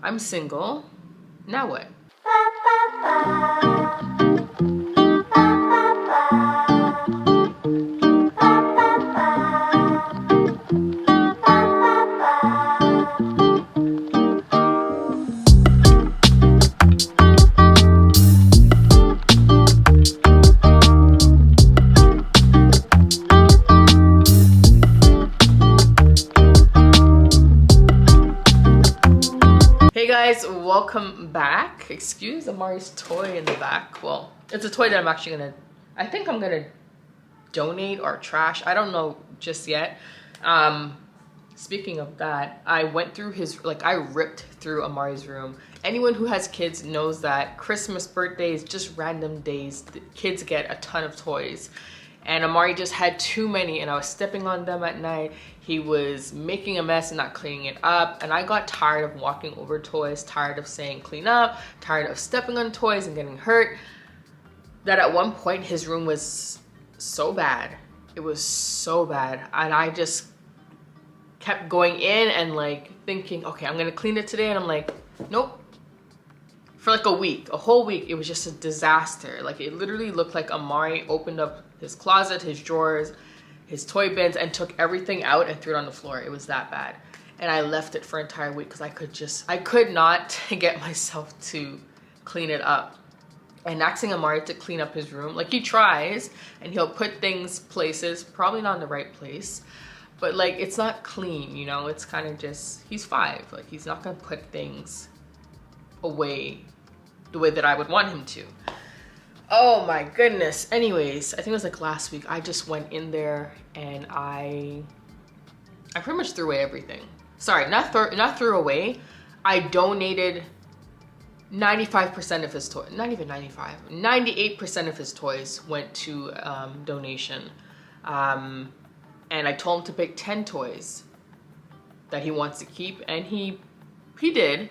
I'm single. Now what? Hey guys, welcome back. Excuse Amari's toy in the back. Well, it's a toy that I think I'm gonna donate or trash. I don't know just yet. Speaking of that, I went through I ripped through Amari's room. Anyone who has kids knows that Christmas, birthdays, just random days, the kids get a ton of toys. And Amari just had too many and I was stepping on them at night. He was making a mess and not cleaning it up. And I got tired of walking over toys, tired of saying clean up, tired of stepping on toys and getting hurt, that at one point his room was so bad. It was so bad. And I just kept going in and like thinking, okay, I'm gonna clean it today. And I'm like, nope. For like a whole week, it was just a disaster. Like it literally looked like Amari opened up his closet, his drawers, his toy bins, and took everything out and threw it on the floor. It was that bad. And I left it for an entire week because I could not get myself to clean it up. And asking Amari to clean up his room, like he tries and he'll put things places, probably not in the right place, but like it's not clean, you know? It's kind of just, he's 5, like he's not gonna put things away the way that I would want him to. Oh my goodness. Anyways, I think it was like last week, I just went in there and I pretty much threw away everything. Sorry, not threw away. I donated 95% of his toys, not even 95, 98% of his toys went to donation. And I told him to pick 10 toys that he wants to keep, and he did.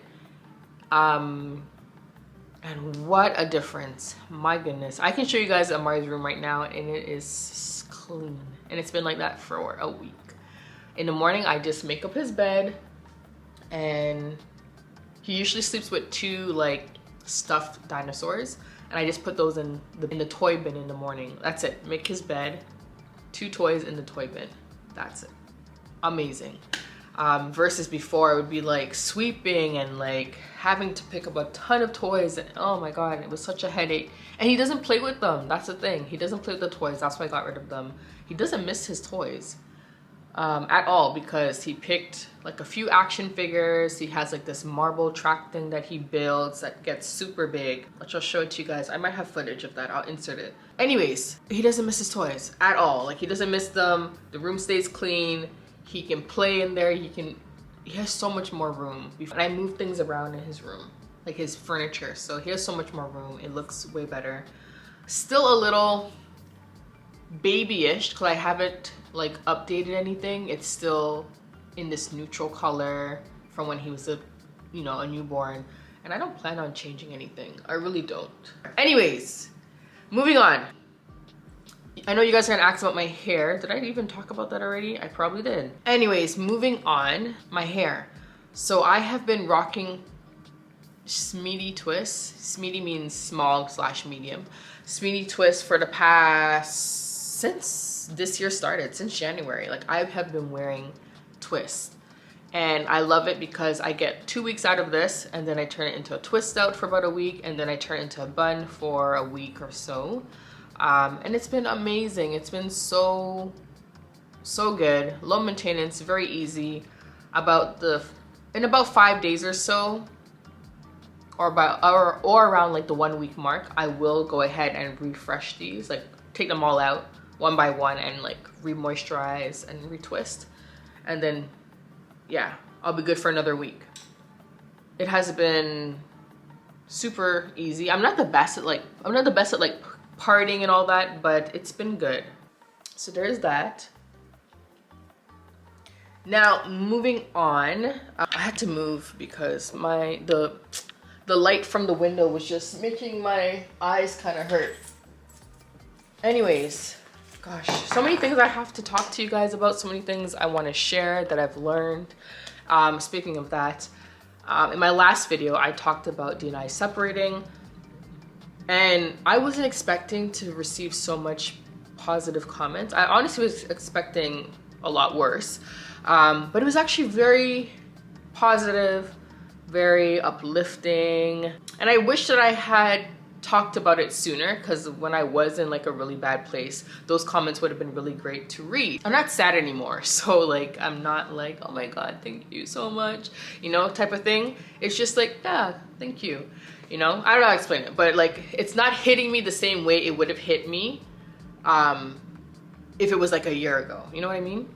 And what a difference. My goodness. I can show you guys Amari's room right now and it is clean. And it's been like that for a week. In the morning, I just make up his bed and he usually sleeps with 2 like stuffed dinosaurs. And I just put those in the toy bin in the morning. That's it. Make his bed, 2 toys in the toy bin. That's it. Amazing. Versus before, it would be like sweeping and like having to pick up a ton of toys, and oh my god, it was such a headache. And he doesn't play with them. That's the thing. He doesn't play with the toys. That's why I got rid of them. He doesn't miss his toys at all, because he picked like a few action figures. He has like this marble track thing that he builds that gets super big. I'll just show it to you guys. I might have footage of that. I'll insert it. Anyways, he doesn't miss his toys at all. Like he doesn't miss them. The room stays clean. He can play in there. He has so much more room. And I move things around in his room, like his furniture. So he has so much more room. It looks way better. Still a little babyish because I haven't like updated anything. It's still in this neutral color from when he was a newborn. And I don't plan on changing anything. I really don't. Anyways, moving on. I know you guys are gonna ask about my hair. Did I even talk about that already? I probably did. Anyways, moving on, my hair. So I have been rocking Smeedy twists. Smeedy means small/medium. Smeedy twists for the past, since this year started, since January. Like I have been wearing twists. And I love it because I get 2 weeks out of this and then I turn it into a twist out for about a week and then I turn it into a bun for a week or so. And it's been amazing. It's been so good. Low maintenance, very easy. In about 5 days or so, or around like the 1 week mark, I will go ahead and refresh these, like take them all out one by one and like re-moisturize and retwist. And then yeah, I'll be good for another week. It has been super easy. I'm not the best at like partying and all that, but it's been good. So there's that. Now moving on, I had to move because the light from the window was just making my eyes kind of hurt. Anyways, gosh, so many things I have to talk to you guys about, so many things I want to share that I've learned. Speaking of that, In my last video, I talked about D and I separating, and I wasn't expecting to receive so much positive comments. I honestly was expecting a lot worse, but it was actually very positive, very uplifting, and I wish that I had talked about it sooner, because when I was in like a really bad place, those comments would have been really great to read. I'm not sad anymore, so like I'm not like, oh my god, thank you so much, you know, type of thing. It's just like, yeah, thank you, you know. I don't know how to explain it, but like it's not hitting me the same way it would have hit me if it was like a year ago, you know what I mean?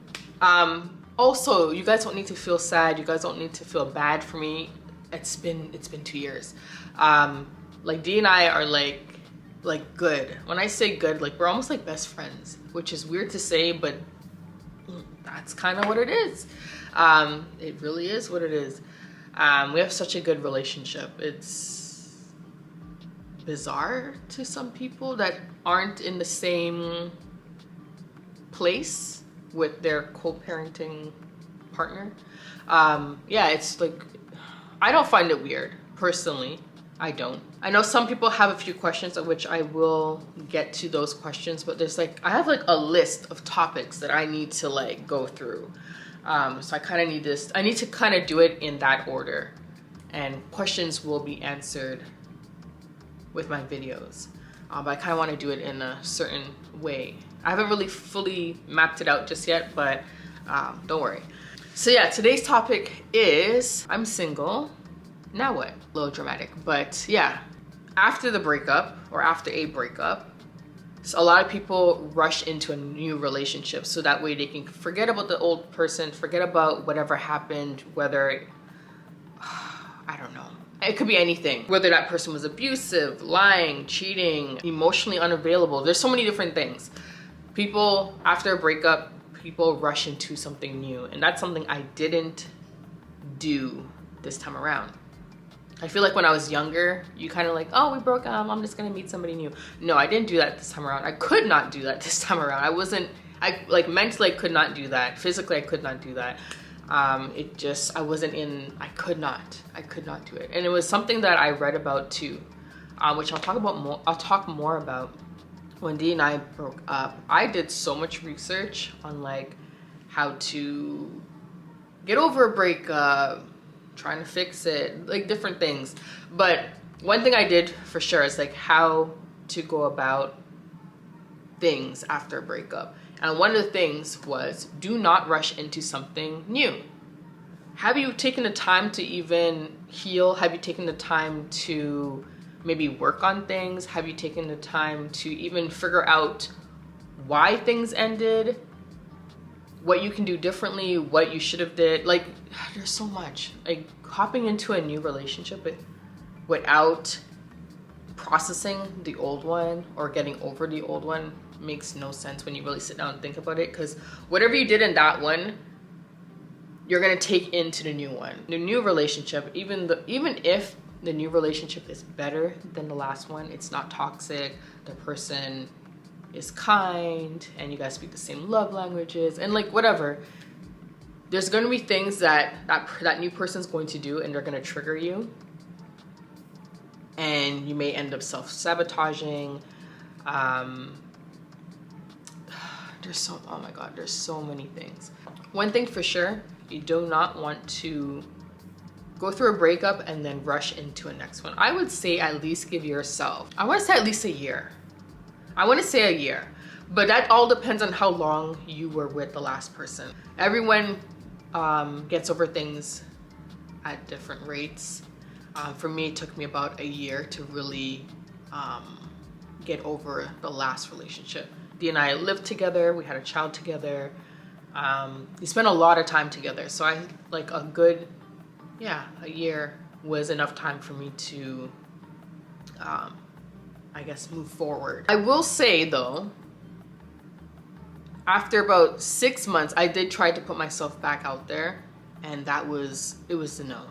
Also, you guys don't need to feel sad, you guys don't need to feel bad for me. It's been 2 years. Like D and I are like good. When I say good, like we're almost like best friends, which is weird to say, but that's kind of what it is. It really is what it is. We have such a good relationship. It's bizarre to some people that aren't in the same place with their co-parenting partner. Yeah, it's like, I don't find it weird, personally. I don't. I know some people have a few questions, of which I will get to those questions, but there's like, I have like a list of topics that I need to like go through. So I kind of need this, I need to kind of do it in that order, and questions will be answered with my videos. But I kind of want to do it in a certain way. I haven't really fully mapped it out just yet, but don't worry. So yeah, today's topic is, I'm single. Now what? A little dramatic, but yeah. After the breakup, or after a breakup, so a lot of people rush into a new relationship so that way they can forget about the old person, forget about whatever happened, whether, I don't know. It could be anything. Whether that person was abusive, lying, cheating, emotionally unavailable. There's so many different things. People, after a breakup, people rush into something new. And that's something I didn't do this time around. I feel like when I was younger, you kind of like, oh, we broke up, I'm just gonna meet somebody new. No, I didn't do that this time around. I could not do that this time around. I like mentally I could not do that. Physically, I could not do that. It just, I could not do it. And it was something that I read about too, which I'll talk more about. When Dee and I broke up, I did so much research on like how to get over a breakup, trying to fix it, like different things. But one thing I did for sure is like how to go about things after a breakup. And one of the things was, do not rush into something new. Have you taken the time to even heal? Have you taken the time to maybe work on things? Have you taken the time to even figure out why things ended? What you can do differently, what you should have did. Like, there's so much. Like, hopping into a new relationship without processing the old one or getting over the old one makes no sense when you really sit down and think about it, because whatever you did in that one, you're gonna take into the new one. The new relationship, even if the new relationship is better than the last one, it's not toxic, the person is kind, and you guys speak the same love languages, and like whatever, there's going to be things that new person's going to do, and they're going to trigger you, and you may end up self-sabotaging. Oh my god, there's so many things. One thing for sure, you do not want to go through a breakup and then rush into a next one. I would say at least give yourself, I want to say at least a year. But that all depends on how long you were with the last person. Everyone gets over things at different rates. For me, it took me about a year to really get over the last relationship. Dee and I lived together, we had a child together. We spent a lot of time together. So a year was enough time for me to I guess move forward. I will say though, after about 6 months, I did try to put myself back out there, and it was a no.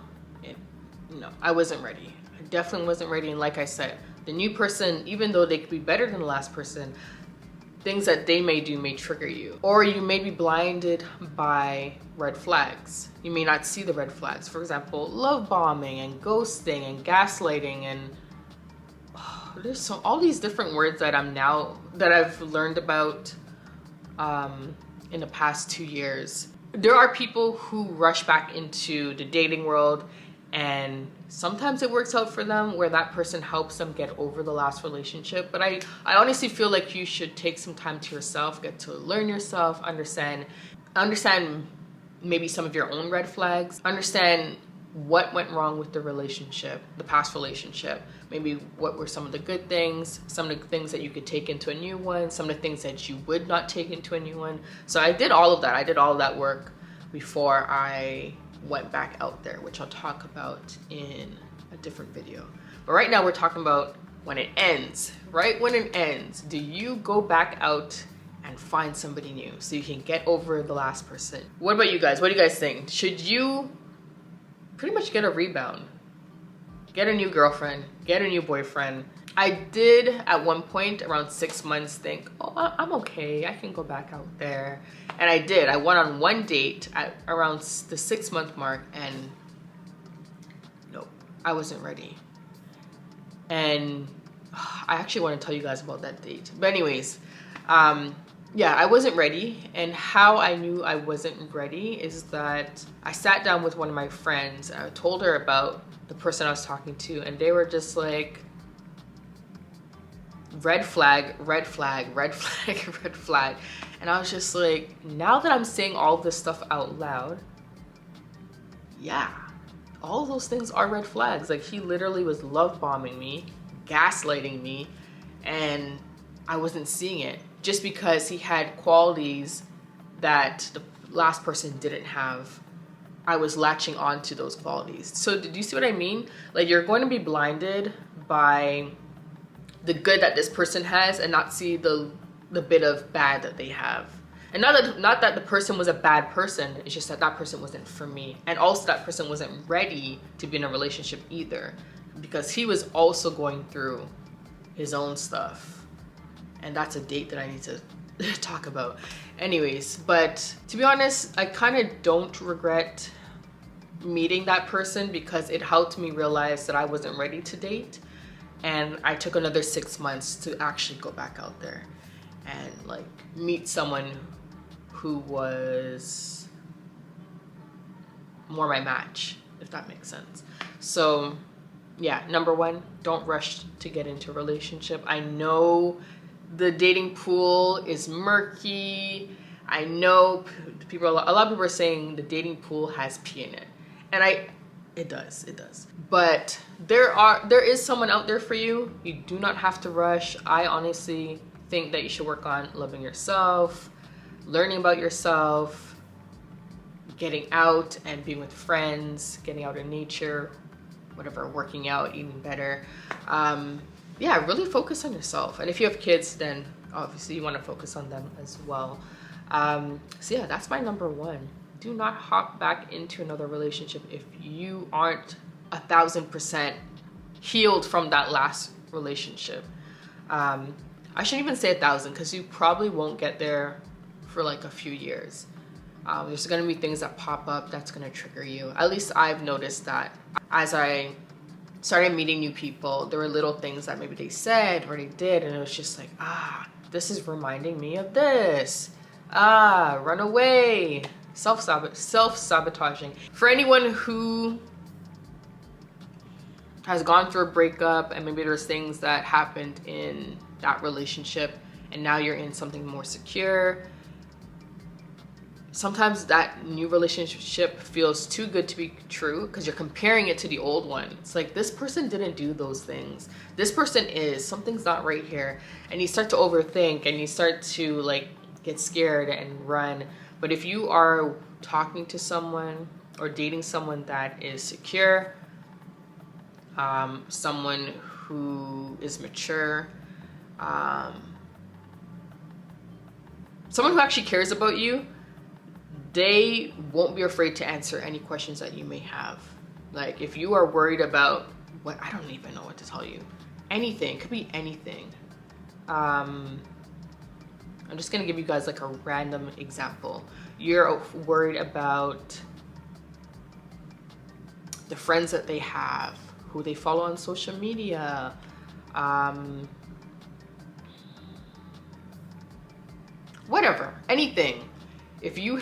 No, I wasn't ready. I definitely wasn't ready. And like I said, the new person, even though they could be better than the last person, things that they may do may trigger you. Or you may be blinded by red flags. You may not see the red flags. For example, love bombing and ghosting and gaslighting and there's all these different words that I've learned about in the past 2 years. There are people who rush back into the dating world, and sometimes it works out for them where that person helps them get over the last relationship. But I honestly feel like you should take some time to yourself, get to learn yourself, understand maybe some of your own red flags, understand what went wrong with the relationship, the past relationship. Maybe what were some of the good things, some of the things that you could take into a new one, some of the things that you would not take into a new one. So I did all of that. I did all of that work before I went back out there, which I'll talk about in a different video. But right now we're talking about when it ends. Right when it ends, do you go back out and find somebody new so you can get over the last person? What about you guys? What do you guys think? Should you pretty much get a rebound? Get a new girlfriend, get a new boyfriend. I did at one point around 6 months think, oh, I'm okay, I can go back out there. And I did. I went on one date at around the 6-month mark, and no, I wasn't ready. And I actually want to tell you guys about that date. But anyways, yeah, I wasn't ready. And how I knew I wasn't ready is that I sat down with one of my friends and I told her about the person I was talking to, and they were just like, red flag, red flag, red flag, red flag. And I was just like, now that I'm saying all this stuff out loud, yeah, all those things are red flags. Like, he literally was love bombing me, gaslighting me, and I wasn't seeing it just because he had qualities that the last person didn't have. I was latching on to those qualities. So did you see what I mean? Like, you're going to be blinded by the good that this person has and not see the bit of bad that they have. And not that the person was a bad person, it's just that that person wasn't for me. And also that person wasn't ready to be in a relationship either, because he was also going through his own stuff. And that's a date that I need to talk about. Anyways, but to be honest, I kind of don't regret meeting that person because it helped me realize that I wasn't ready to date. And I took another 6 months to actually go back out there and like meet someone who was more my match, if that makes sense. So yeah, number one, don't rush to get into a relationship. I know the dating pool is murky. I know a lot of people are saying the dating pool has pee in it. And it does. But there is someone out there for you. You do not have to rush. I honestly think that you should work on loving yourself, learning about yourself, getting out and being with friends, getting out in nature, whatever, working out, eating better. Yeah, really focus on yourself. And if you have kids, then obviously you want to focus on them as well. So yeah, that's my number one. Do not hop back into another relationship if you aren't 1,000% healed from that last relationship. I shouldn't even say 1,000 because you probably won't get there for like a few years. There's gonna be things that pop up that's gonna trigger you. At least I've noticed that. As I started meeting new people, there were little things that maybe they said or they did, and it was just like, this is reminding me of this. Run away. Self-sabotaging. For anyone who has gone through a breakup and maybe there's things that happened in that relationship and now you're in something more secure, sometimes that new relationship feels too good to be true because you're comparing it to the old one. It's like, this person didn't do those things. This person something's not right here. And you start to overthink and you start to like get scared and run. But if you are talking to someone or dating someone that is secure, someone who is mature, someone who actually cares about you, they won't be afraid to answer any questions that you may have. Like, if you are worried about I don't even know what to tell you. Anything, could be anything. I'm just gonna give you guys like a random example. You're worried about the friends that they have, who they follow on social media, whatever, anything. If you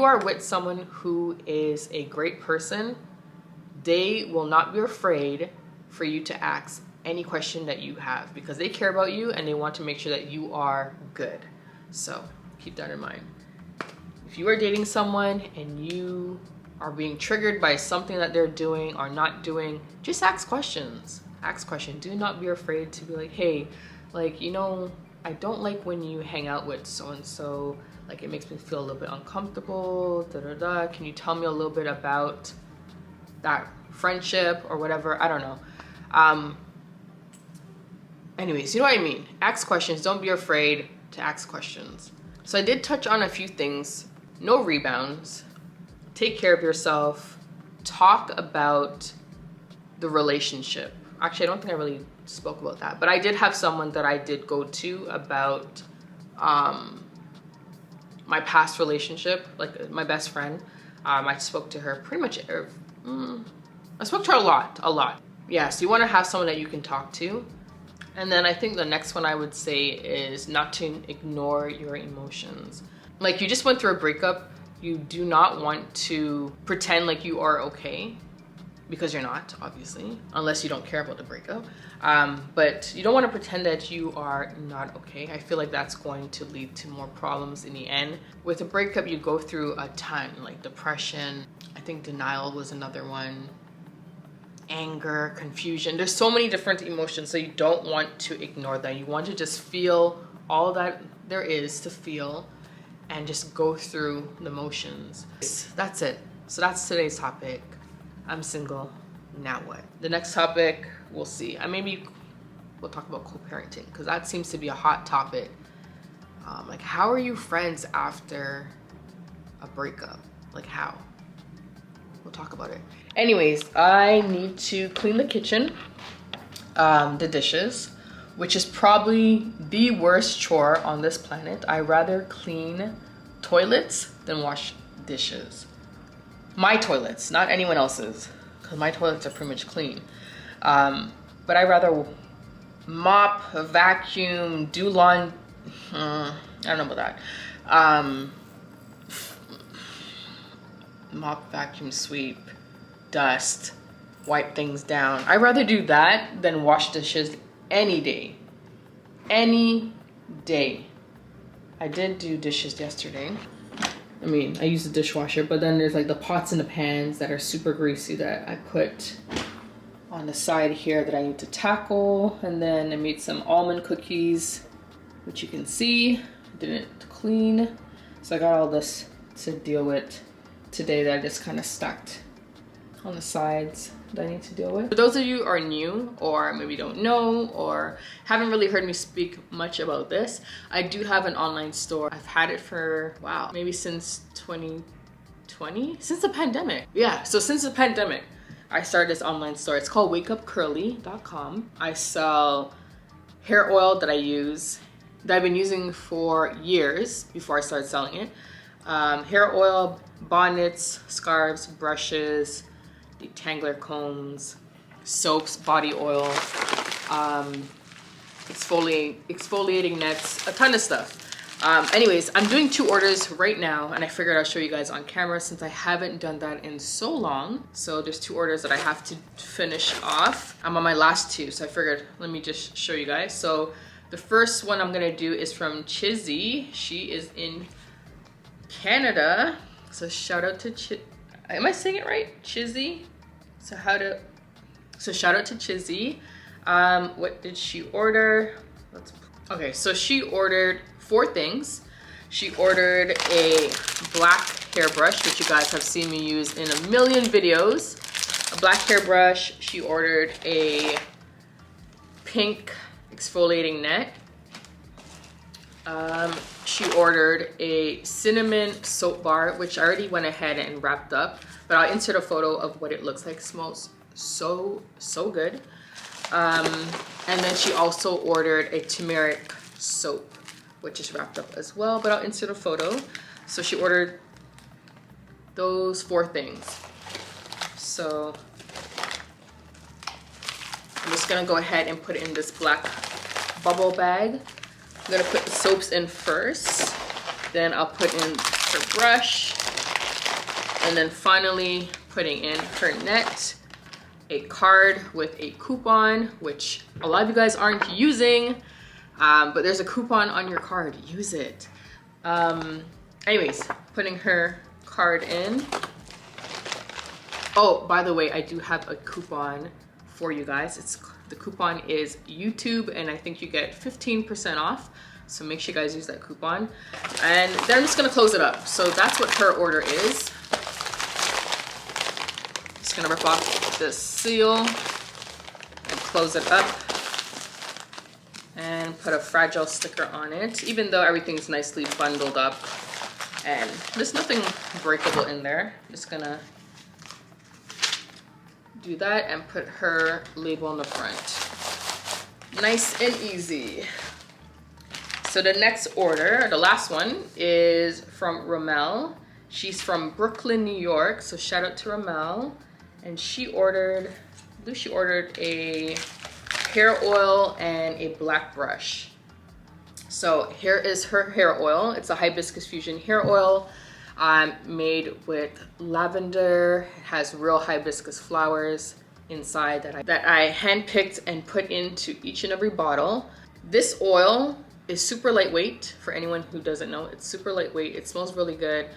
are with someone who is a great person, they will not be afraid for you to ask any question that you have, because they care about you and they want to make sure that you are good. So keep that in mind. If you are dating someone and you are being triggered by something that they're doing or not doing, just ask questions. Ask questions. Do not be afraid to be like, hey, like, you know, I don't like when you hang out with so-and-so. Like, it makes me feel a little bit uncomfortable. Can you tell me a little bit about that friendship or whatever? I don't know. Anyways, you know what I mean? Ask questions. Don't be afraid to ask questions. So I did touch on a few things. No rebounds. Take care of yourself. Talk about the relationship. Actually, I don't think I really spoke about that, but I did have someone that I did go to about my past relationship, like my best friend. I spoke to her pretty much, I spoke to her a lot. Yeah, so you want to have someone that you can talk to. And then I think the next one I would say is not to ignore your emotions. Like, you just went through a breakup. You do not want to pretend like you are okay, because you're not, obviously, unless you don't care about the breakup. But you don't want to pretend that you are not okay. I feel like that's going to lead to more problems in the end. With a breakup, you go through a ton, like depression. I think denial was another one. Anger, confusion. There's so many different emotions, so you don't want to ignore them. You want to just feel all that there is to feel and just go through the motions. That's it. So that's today's topic. I'm single, now what? The next topic, we'll see. Maybe we'll talk about co-parenting, because that seems to be a hot topic. Like, how are you friends after a breakup? Like, how? We'll talk about it. Anyways, I need to clean the kitchen, the dishes, which is probably the worst chore on this planet. I rather clean toilets than wash dishes. My toilets, not anyone else's, because my toilets are pretty much clean. But I rather mop, vacuum, do lawn. I don't know about that. Mop, vacuum, sweep, dust, wipe things down. I'd rather do that than wash dishes any day. Any day. I did do dishes yesterday. I mean, I use the dishwasher, but then there's like the pots and the pans that are super greasy that I put on the side here that I need to tackle. And then I made some almond cookies, which you can see, didn't clean. So I got all this to deal with today that I just kind of stacked on the sides that I need to deal with. For those of you who are new, or maybe don't know, or haven't really heard me speak much about this, I do have an online store. I've had it for, wow, maybe since 2020, since the pandemic. Yeah, so since the pandemic, I started this online store. It's called wakeupcurly.com. I sell hair oil that I use, that I've been using for years before I started selling it. Hair oil, bonnets, scarves, brushes, detangler combs, soaps, body oil, exfoliating nets, a ton of stuff. Anyways, I'm doing 2 orders right now, and I figured I'll show you guys on camera since I haven't done that in so long. So there's 2 orders that I have to finish off. I'm on my last 2, so I figured let me just show you guys. So the first one I'm gonna do is from Chizzy. She is in Canada. So shout out to am I saying it right? Chizzy. So shout out to Chizzy. What did she order? Okay, so she ordered 4 things. She ordered a black hairbrush, which you guys have seen me use in a million videos. A black hairbrush. She ordered a pink exfoliating net. She ordered a cinnamon soap bar, which I already went ahead and wrapped up, but I'll insert a photo of what it looks like. It smells so good. And then she also ordered a turmeric soap, which is wrapped up as well, but I'll insert a photo. So she ordered those 4 things. So I'm just gonna go ahead and put it in this black bubble bag. I'm gonna put the soaps in first, then I'll put in her brush, and then finally putting in her net, a card with a coupon, which a lot of you guys aren't using, but there's a coupon on your card, use it. Anyways, putting her card in. Oh, by the way, I do have a coupon for you guys. The coupon is YouTube, and I think you get 15% off. So make sure you guys use that coupon. And then I'm just gonna close it up. So that's what her order is. Just gonna rip off this seal and close it up and put a fragile sticker on it, even though everything's nicely bundled up and there's nothing breakable in there. Just gonna do that and put her label on the front. Nice and easy. So the next order, the last one, is from Ramel. She's from Brooklyn, New York. So shout out to Ramel. And she ordered, I believe she ordered a hair oil and a black brush. So here is her hair oil. It's a hibiscus fusion hair oil. Made with lavender. It has real hibiscus flowers inside that I handpicked and put into each and every bottle. This oil is super lightweight. For anyone who doesn't know, it's super lightweight. It smells really good.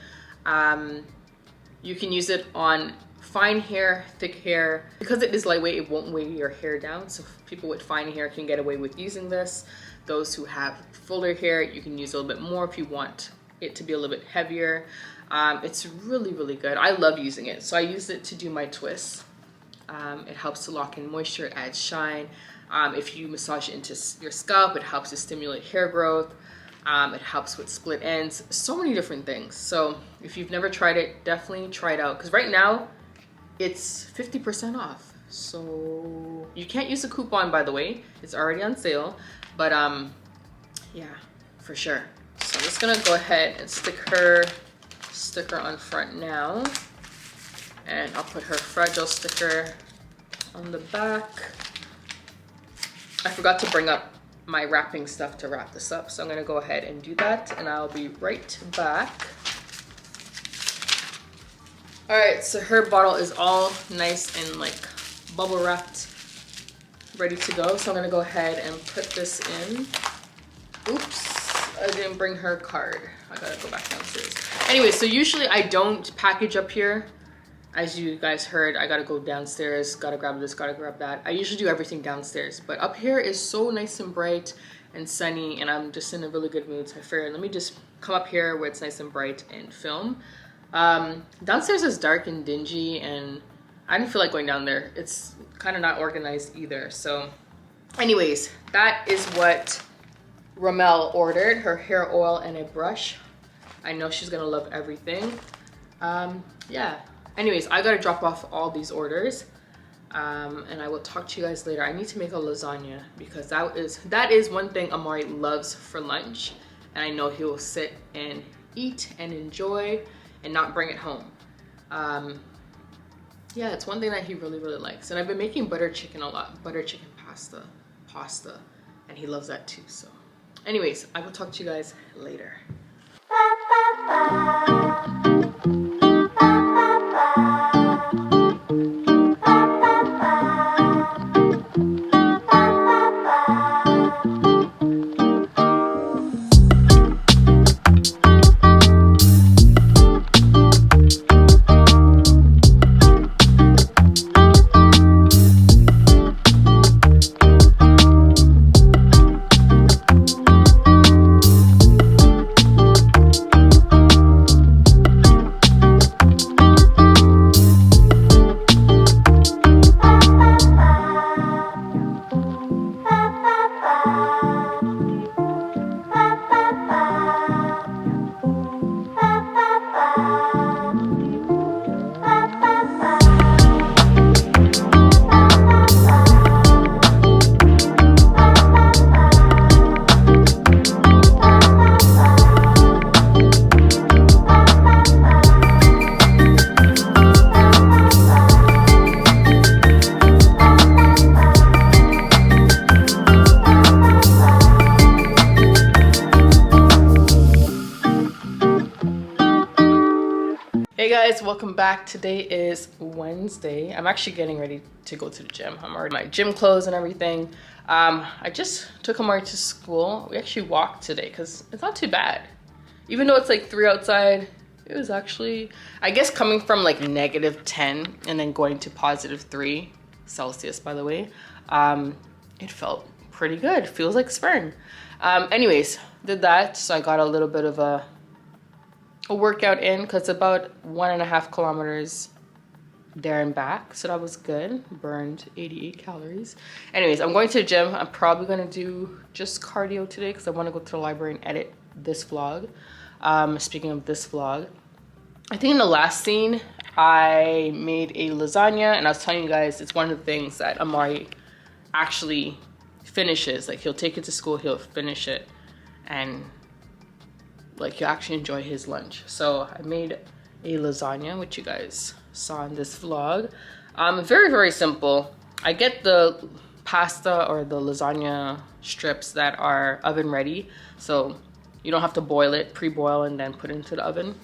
You can use it on fine hair, thick hair. Because it is lightweight, it won't weigh your hair down. So people with fine hair can get away with using this. Those who have fuller hair, you can use a little bit more if you want it to be a little bit heavier. It's really, really good. I love using it. So I use it to do my twists. It helps to lock in moisture, it adds shine. If you massage it into your scalp, it helps to stimulate hair growth. It helps with split ends, so many different things. So if you've never tried it, definitely try it out. Because right now, it's 50% off. So you can't use the coupon, by the way. It's already on sale. But yeah, for sure. So I'm just gonna go ahead and stick her sticker on front now. And I'll put her fragile sticker on the back. I forgot to bring up my wrapping stuff to wrap this up, so I'm gonna go ahead and do that, and I'll be right back. All right, so her bottle is all nice and like bubble wrapped, ready to go. So I'm gonna go ahead and put this in. Oops, I didn't bring her card. I gotta go back downstairs. Anyway, so usually I don't package up here. As you guys heard, I gotta go downstairs, gotta grab this, gotta grab that. I usually do everything downstairs, but up here is so nice and bright and sunny, and I'm just in a really good mood. So I figured, let me just come up here where it's nice and bright and film. Downstairs is dark and dingy, and I didn't feel like going down there. It's kind of not organized either. So anyways, that is what Ramel ordered, her hair oil and a brush. I know she's gonna love everything. Yeah. Anyways, I gotta drop off all these orders, and I will talk to you guys later. I need to make a lasagna because that is one thing Amari loves for lunch, and I know he will sit and eat and enjoy and not bring it home. Yeah, it's one thing that he really, really likes. And I've been making butter chicken a lot, butter chicken pasta, and he loves that too. So anyways, I will talk to you guys later. guys, welcome back. Today is Wednesday. I'm actually getting ready to go to the gym. I'm already in my gym clothes and everything. I just took Amari to school. We actually walked today because it's not too bad. Even though it's like 3 outside, it was actually, I guess coming from like -10 and then going to +3 Celsius, by the way, it felt pretty good. Feels like spring. Anyways, did that. So I got a little bit of a workout in because it's about 1.5 kilometers there and back. So that was good. Burned 88 calories. Anyways, I'm going to the gym. I'm probably going to do just cardio today because I want to go to the library and edit this vlog. Speaking of this vlog, I think in the last scene, I made a lasagna and I was telling you guys it's one of the things that Amari actually finishes. Like he'll take it to school, he'll finish it, and like he'll actually enjoy his lunch. So I made a lasagna, which you guys saw in this vlog. Very, very simple. I get the pasta or the lasagna strips that are oven ready. So you don't have to boil it, pre-boil and then put it into the oven.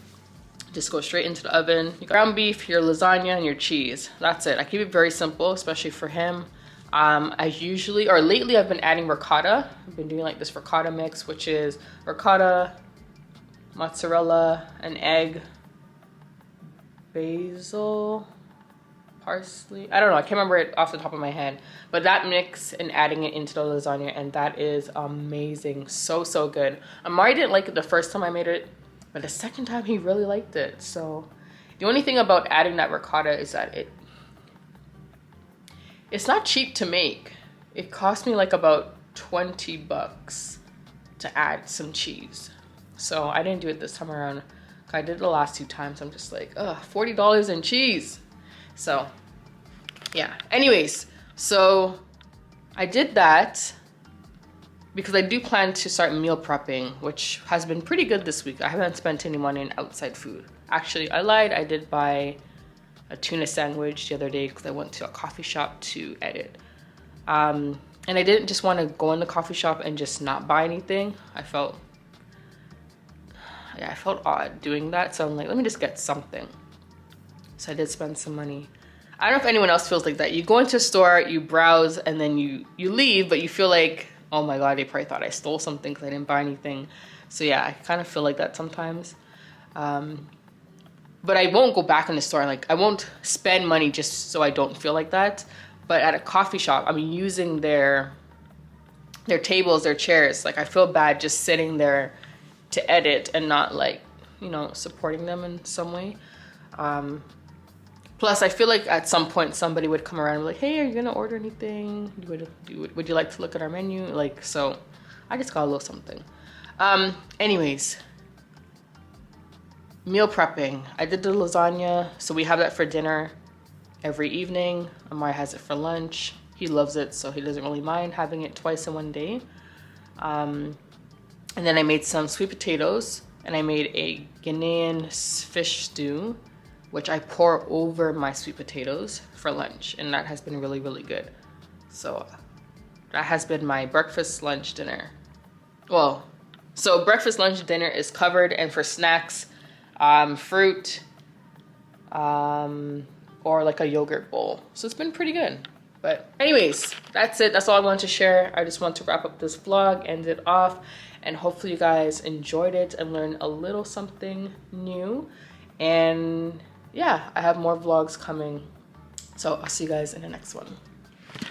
Just go straight into the oven. You got ground beef, your lasagna, and your cheese. That's it. I keep it very simple, especially for him. I usually, or lately I've been adding ricotta. I've been doing like this ricotta mix, which is ricotta, mozzarella, an egg, basil, parsley. I don't know, I can't remember it off the top of my head. But that mix and adding it into the lasagna, and that is amazing. So, so good. Amari didn't like it the first time I made it, but the second time he really liked it. So the only thing about adding that ricotta is that it's not cheap to make. It cost me like about 20 bucks to add some cheese. So I didn't do it this time around. I did it the last 2 times. I'm just like, ugh, $40 in cheese. So yeah, anyways, so I did that because I do plan to start meal prepping, which has been pretty good this week. I haven't spent any money on outside food. Actually, I lied. I did buy a tuna sandwich the other day because I went to a coffee shop to edit. And I didn't just want to go in the coffee shop and just not buy anything. I felt odd doing that. So I'm like, let me just get something. So I did spend some money. I don't know if anyone else feels like that. You go into a store, you browse, and then you leave, but you feel like, oh my God, they probably thought I stole something because I didn't buy anything. So yeah, I kind of feel like that sometimes. But I won't go back in the store. Like I won't spend money just so I don't feel like that. But at a coffee shop, I'm using their tables, their chairs. Like I feel bad just sitting there to edit and not like, you know, supporting them in some way. Plus I feel like at some point somebody would come around and be like, hey, are you gonna order anything? Would you like to look at our menu? Like, so I just got a little something. Anyways, meal prepping. I did the lasagna, so we have that for dinner every evening. Amari has it for lunch. He loves it, so he doesn't really mind having it twice in one day. And then I made some sweet potatoes, and I made a Ghanaian fish stew, which I pour over my sweet potatoes for lunch, and that has been really, really good. So that has been my breakfast, lunch, dinner. Well, so breakfast, lunch, dinner is covered, and for snacks, fruit, or like a yogurt bowl. So it's been pretty good. But anyways, that's it. That's all I wanted to share. I just want to wrap up this vlog, end it off, and hopefully you guys enjoyed it and learned a little something new. And yeah, I have more vlogs coming. So I'll see you guys in the next one.